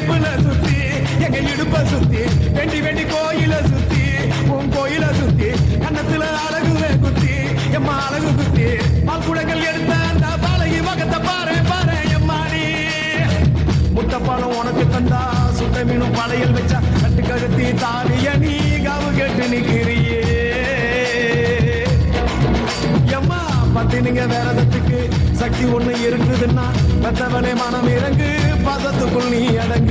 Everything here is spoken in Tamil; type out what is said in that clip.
இடுப்புல சுத்தி எங்க இடுப்ப சுத்தி வெண்டி வெண்டி கோயில சுத்தி உன் கோயில சுத்தி கண்ணத்துல அழகுவே குத்தி எம்மா அழகு குத்தி பால்குடங்கள் எடுத்த அந்த பாலகி மகத்தை பாரு பாரு எம்மாடி முட்டைப்பாலம் உனக்கு தந்தா சுட்ட மீனும் படையல் வச்சா கட்டு கழுத்தி தாலிய நீ காவு கேட்டு நிக்கிறியே எம்மா பத்தினிங்க வேறதத்துக்கு சக்தி ஒண்ணு இருக்குதுன்னா மற்றவனே மனம் இறங்கு பாசத்துக்குள் நீ அடங்கு